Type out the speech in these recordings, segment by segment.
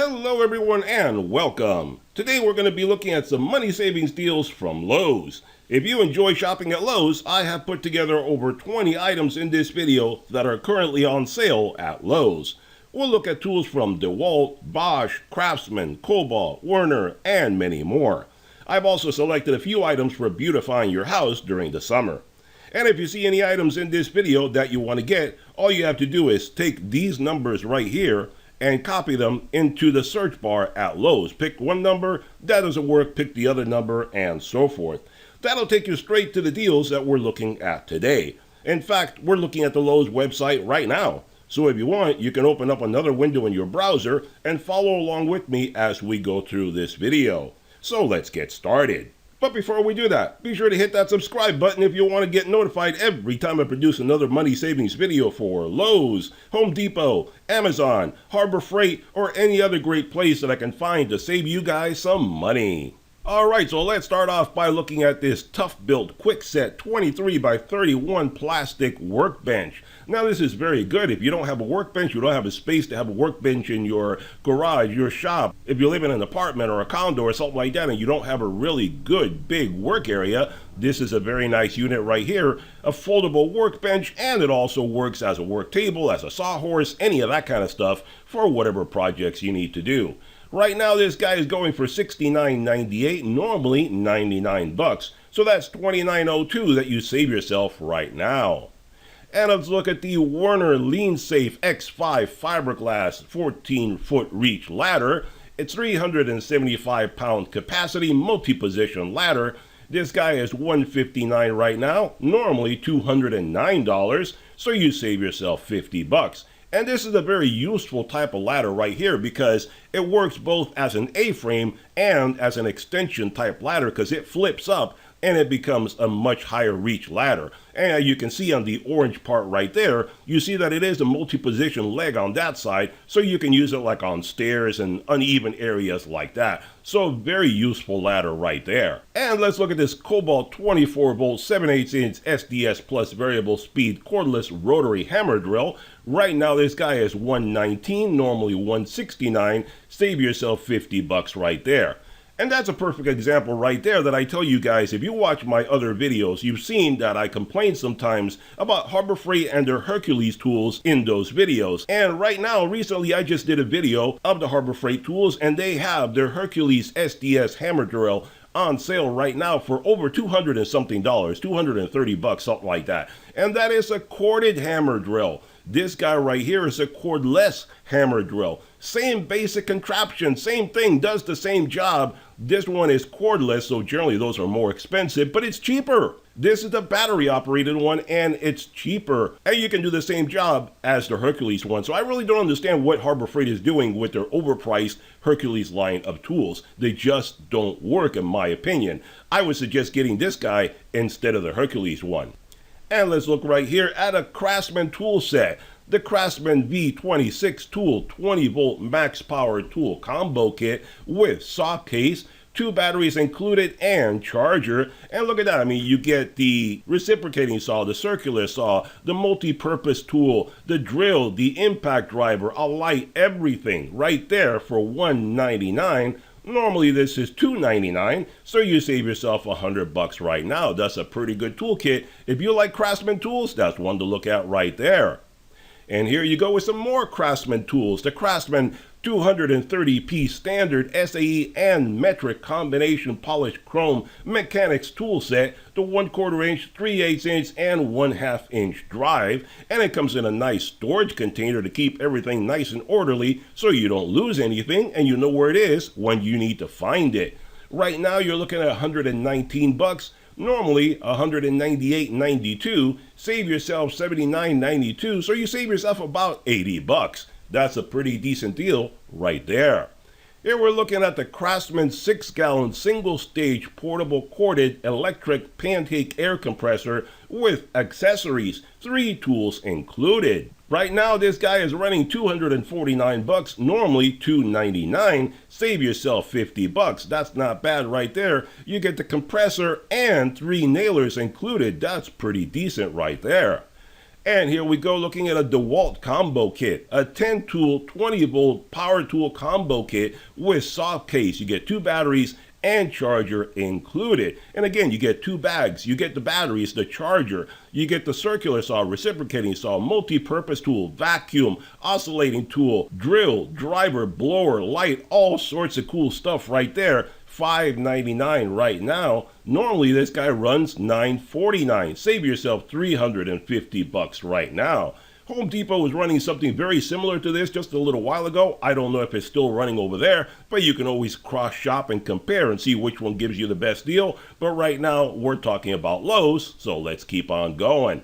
Hello everyone and welcome. Today we're going to be looking at some money savings deals from Lowe's. If you enjoy shopping at Lowe's, I have put together over 20 items in this video that are currently on sale at Lowe's. We'll look at tools from DeWalt, Bosch, Craftsman, Cobalt, Werner, and many more. I've also selected a few items for beautifying your house during the summer. And if you see any items in this video that you want to get, all you have to do is take these numbers right here and copy them into the search bar at Lowe's. Pick one number, that doesn't work, pick the other number, and so forth. That'll take you straight to the deals that we're looking at today. In fact, we're looking at the Lowe's website right now. So if you want, you can open up another window in your browser and follow along with me as we go through this video. So let's get started. But before we do that, be sure to hit that subscribe button if you want to get notified every time I produce another money savings video for Lowe's, Home Depot, Amazon, Harbor Freight, or any other great place that I can find to save you guys some money. Alright, so let's start off by looking at this Tough-Built Quickset 23 by 31 plastic workbench. Now this is very good. If you don't have a workbench, you don't have a space to have a workbench in your garage, your shop. If you live in an apartment or a condo or something like that and you don't have a really good big work area, this is a very nice unit right here. A foldable workbench, and it also works as a work table, as a sawhorse, any of that kind of stuff for whatever projects you need to do. Right now, this guy is going for $69.98, normally $99. So that's $29.02 that you save yourself right now. And let's look at the Werner Lean Safe X5 fiberglass 14-foot reach ladder. It's 375-pound capacity multi-position ladder. This guy is $159 right now, normally $209. So you save yourself $50. And this is a very useful type of ladder right here because it works both as an A-frame and as an extension type ladder because it flips up and it becomes a much higher reach ladder. And you can see on the orange part right there, you see that it is a multi-position leg on that side, so you can use it like on stairs and uneven areas like that. So very useful ladder right there. And let's look at this Cobalt 24-volt 7/8" SDS plus variable speed cordless rotary hammer drill. Right now this guy is $119, normally $169. Save yourself $50 right there. And that's a perfect example right there that I tell you guys, if you watch my other videos, you've seen that I complain sometimes about Harbor Freight and their Hercules tools in those videos. And right now, recently I just did a video of the Harbor Freight tools and they have their Hercules SDS hammer drill on sale right now for over $200 and something, $230, something like that. And that is a corded hammer drill. This guy right here is a cordless hammer drill. Same basic contraption, same thing, does the same job. This one is cordless, so generally those are more expensive, but it's cheaper. This is the battery operated one and it's cheaper. And you can do the same job as the Hercules one. So I really don't understand what Harbor Freight is doing with their overpriced Hercules line of tools. They just don't work in my opinion. I would suggest getting this guy instead of the Hercules one. And let's look right here at a Craftsman tool set. The Craftsman V26 tool 20-volt max power tool combo kit with saw case, 2 batteries included, and charger. And look at that. I mean, you get the reciprocating saw, the circular saw, the multi-purpose tool, the drill, the impact driver, a light, everything right there for $199. Normally this is $299, so you save yourself $100 right now. That's a pretty good toolkit. If you like Craftsman tools, that's one to look at right there. And here you go with some more Craftsman tools. The Craftsman 230-piece standard SAE and metric combination polished chrome mechanics tool set, the 1/4 inch, 3/8 inch, and 1/2 inch drive. And it comes in a nice storage container to keep everything nice and orderly so you don't lose anything and you know where it is when you need to find it. Right now you're looking at $119. Normally $198.92. Save yourself $79.92, so you save yourself about $80. That's a pretty decent deal right there. Here we're looking at the Craftsman 6-gallon single-stage portable corded electric pancake air compressor with accessories, 3 tools included. Right now this guy is running $249, normally $299. Save yourself $50. That's not bad right there. You get the compressor and 3 nailers included. That's pretty decent right there. And here we go looking at a DeWalt combo kit, a 10 tool 20 volt power tool combo kit with soft case. You get 2 batteries and charger included. And again, you get 2 bags. You get the batteries, the charger, you get the circular saw, reciprocating saw, multi-purpose tool, vacuum, oscillating tool, drill, driver, blower, light, all sorts of cool stuff right there. $5.99 right now. Normally this guy runs $9.49. Save yourself $350 right now. Home Depot was running something very similar to this just a little while ago. I don't know if it's still running over there, but you can always cross shop and compare and see which one gives you the best deal. But right now we're talking about Lowe's, so let's keep on going.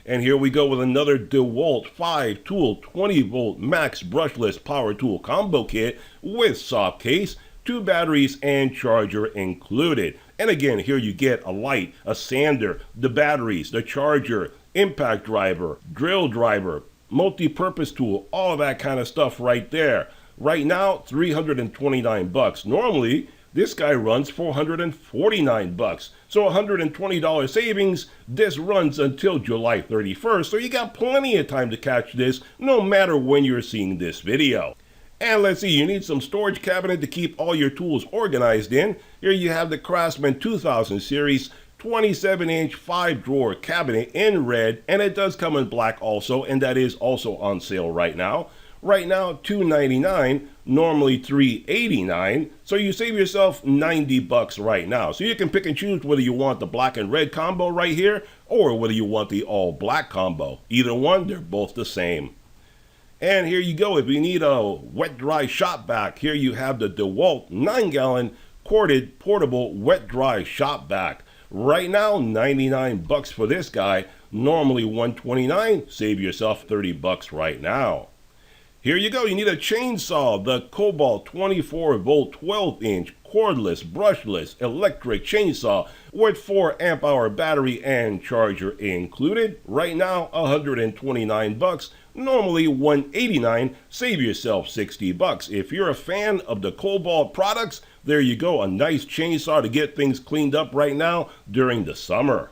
And here we go with another DeWalt 5 tool 20 volt max brushless power tool combo kit with soft case, 2 batteries and charger included. And again, here you get a light, a sander, the batteries, the charger, impact driver, drill driver, multi-purpose tool, all that kind of stuff right there. Right now, $329. Normally, this guy runs $449. So $120 savings. This runs until July 31st, so you got plenty of time to catch this no matter when you're seeing this video. And let's see, you need some storage cabinet to keep all your tools organized in. Here you have the Craftsman 2000 series 27-inch 5-drawer cabinet in red, and it does come in black also, and that is also on sale right now. Right now, $299, normally $389, so you save yourself $90 right now. So you can pick and choose whether you want the black and red combo right here, or whether you want the all black combo. Either one, they're both the same. And here you go, if you need a wet dry shop vac, here you have the DeWalt 9-gallon corded portable wet dry shop vac. Right now, $99 for this guy, normally $129, save yourself $30 right now. Here you go, you need a chainsaw, the Cobalt 24 volt 12-inch cordless brushless electric chainsaw with 4 amp hour battery and charger included. Right now, $129. Normally $189, save yourself $60. If you're a fan of the Cobalt products, there you go, a nice chainsaw to get things cleaned up right now during the summer.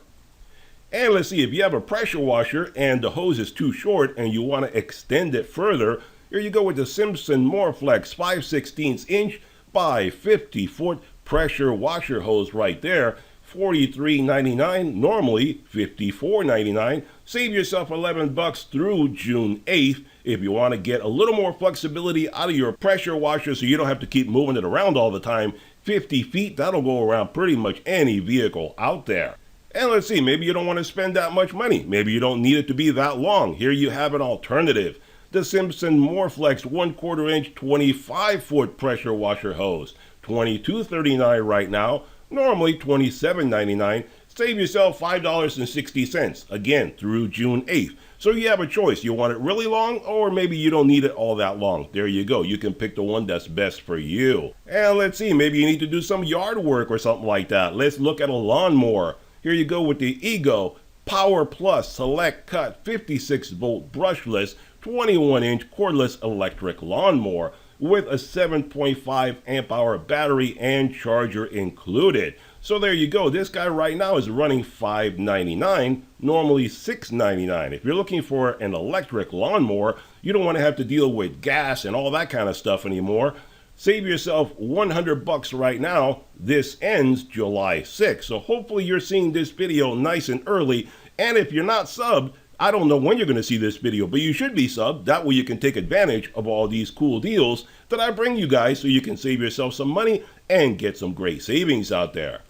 And let's see, if you have a pressure washer and the hose is too short and you want to extend it further, here you go with the Simpson Moreflex 5/16 inch by 50 foot pressure washer hose right there. $43.99, normally $54.99. Save yourself $11 through June 8th if you want to get a little more flexibility out of your pressure washer so you don't have to keep moving it around all the time. 50 feet, that'll go around pretty much any vehicle out there. And let's see, maybe you don't want to spend that much money. Maybe you don't need it to be that long. Here you have an alternative. The Simpson Moreflex 1/4 inch 25 foot pressure washer hose. $22.39 right now. Normally $27.99. Save yourself $5.60, again, through June 8th. So you have a choice. You want it really long, or maybe you don't need it all that long. There you go. You can pick the one that's best for you. And let's see, maybe you need to do some yard work or something like that. Let's look at a lawnmower. Here you go with the Ego Power Plus Select Cut 56 volt brushless 21-inch cordless electric lawnmower with a 7.5 amp hour battery and charger included. So there you go. This guy right now is running $5.99, normally $6.99. If you're looking for an electric lawnmower, you don't want to have to deal with gas and all that kind of stuff anymore. Save yourself $100 right now. This ends July 6th. So hopefully you're seeing this video nice and early. And if you're not subbed, I don't know when you're going to see this video, but you should be subbed. That way you can take advantage of all these cool deals that I bring you guys so you can save yourself some money and get some great savings out there.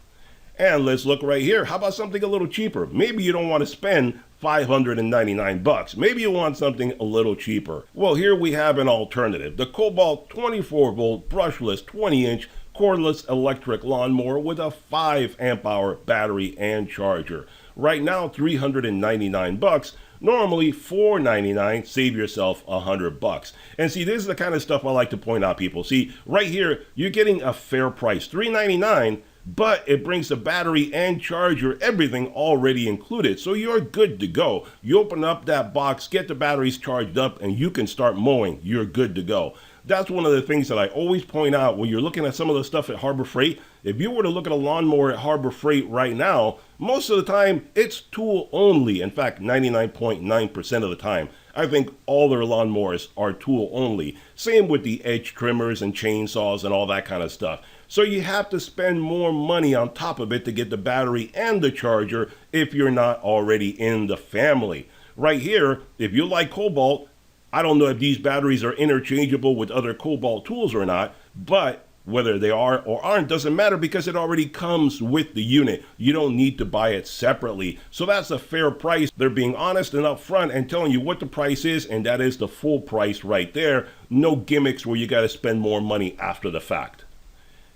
And let's look right here. How about something a little cheaper? Maybe you don't want to spend $599. Maybe you want something a little cheaper. Well, here we have an alternative. The Cobalt 24 volt brushless 20-inch cordless electric lawnmower with a 5 amp hour battery and charger. Right now, $399. Normally $499. Save yourself $100. And see, this is the kind of stuff I like to point out, people. See, right here, you're getting a fair price, $399, but it brings the battery and charger, everything already included. So you're good to go. You open up that box, get the batteries charged up, and you can start mowing. You're good to go. That's one of the things that I always point out when you're looking at some of the stuff at Harbor Freight. If you were to look at a lawnmower at Harbor Freight right now, most of the time it's tool only. In fact, 99.9% of the time, I think all their lawnmowers are tool only. Same with the edge trimmers and chainsaws and all that kind of stuff. So you have to spend more money on top of it to get the battery and the charger if you're not already in the family. Right here, if you like Cobalt, I don't know if these batteries are interchangeable with other Cobalt tools or not, but whether they are or aren't doesn't matter because it already comes with the unit. You don't need to buy it separately. So that's a fair price. They're being honest and upfront and telling you what the price is, and that is the full price right there. No gimmicks where you got to spend more money after the fact.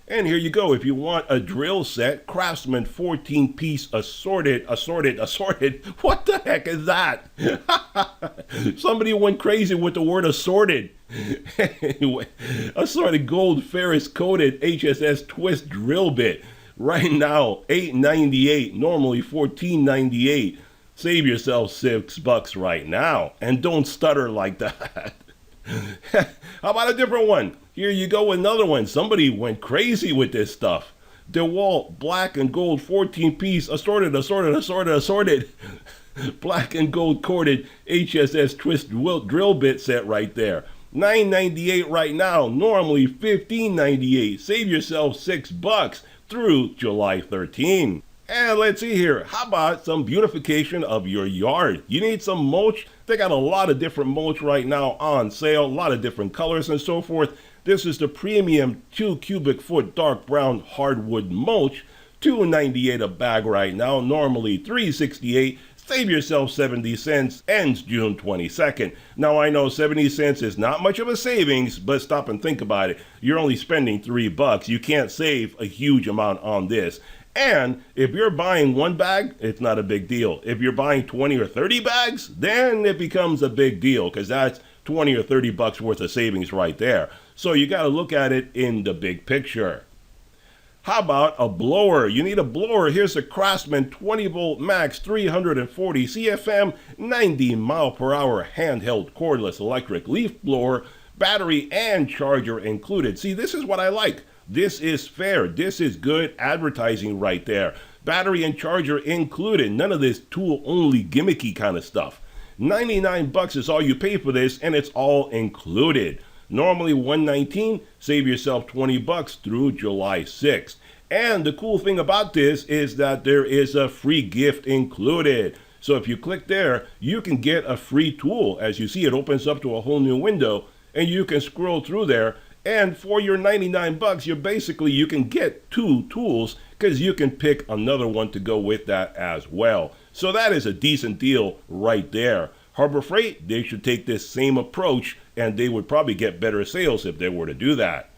And here you go. If you want a drill set, Craftsman 14-piece assorted. What the heck is that? Somebody went crazy with the word assorted. Anyway, assorted gold ferrous coated HSS twist drill bit. Right now, $8.98, normally $14.98. Save yourself $6 right now. And don't stutter like that. How about a different one? Here you go, another one. Somebody went crazy with this stuff. DeWalt black and gold 14-piece assorted. Black and gold corded HSS twist drill bit set right there. $9.98 right now, normally $15.98. Save yourself $6 through July 13. And let's see here, how about some beautification of your yard? You need some mulch? They got a lot of different mulch right now on sale, a lot of different colors and so forth. This is the premium 2 cubic foot dark brown hardwood mulch, $2.98 a bag right now, normally $3.68. Save yourself 70 cents, ends June 22nd. Now I know 70 cents is not much of a savings, but stop and think about it. You're only spending $3. You can't save a huge amount on this. And if you're buying one bag, it's not a big deal. If you're buying 20 or 30 bags, then it becomes a big deal because that's 20 or 30 bucks worth of savings right there. So you got to look at it in the big picture. How about a blower? You need a blower. Here's a Craftsman 20 volt max 340 CFM 90 mile per hour handheld cordless electric leaf blower, battery and charger included. See, this is what I like. This is fair. This is good advertising right there. Battery and charger included. None of this tool-only gimmicky kind of stuff. $99 is all you pay for this, and it's all included. Normally $119. Save yourself $20 through July 6th. And the cool thing about this is that there is a free gift included. So if you click there, you can get a free tool. As you see, it opens up to a whole new window, and you can scroll through there. And for your $99, you can get 2 tools because you can pick another one to go with that as well. So that is a decent deal right there. Harbor Freight, they should take this same approach and they would probably get better sales if they were to do that.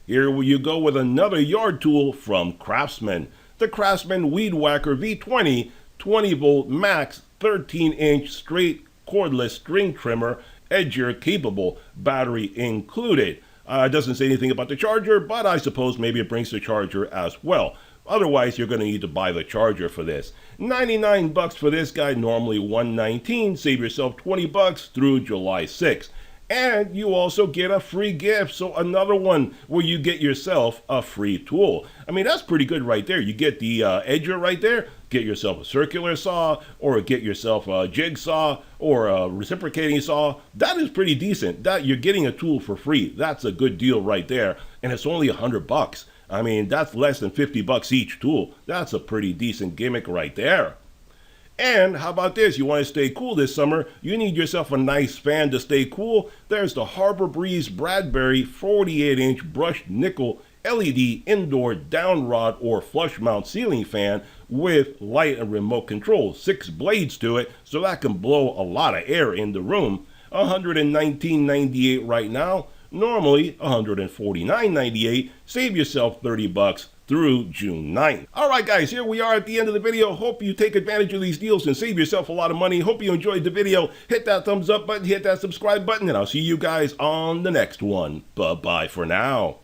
Here you go with another yard tool from Craftsman. The Craftsman Weed Whacker V20 20 volt max 13-inch straight cordless string trimmer, edger capable, battery included. It doesn't say anything about the charger, but I suppose maybe it brings the charger as well. Otherwise, you're going to need to buy the charger for this. $99 for this guy, normally $119. Save yourself $20 through July 6th. And you also get a free gift. So another one where you get yourself a free tool. I mean, that's pretty good right there. You get the edger right there. Get yourself a circular saw or get yourself a jigsaw or a reciprocating saw. That is pretty decent. That you're getting a tool for free. That's a good deal right there. And it's only $100. I mean, that's less than $50 each tool. That's a pretty decent gimmick right there. And how about this? You want to stay cool this summer? You need yourself a nice fan to stay cool. There's the Harbor Breeze Bradbury 48-inch brushed nickel LED indoor down rod or flush mount ceiling fan with light and remote control. 6 blades to it, so that can blow a lot of air in the room. $119.98 right now. Normally $149.98. Save yourself $30 through June 9th. Alright guys, here we are at the end of the video. Hope you take advantage of these deals and save yourself a lot of money. Hope you enjoyed the video. Hit that thumbs up button, hit that subscribe button, and I'll see you guys on the next one. Bye-bye for now.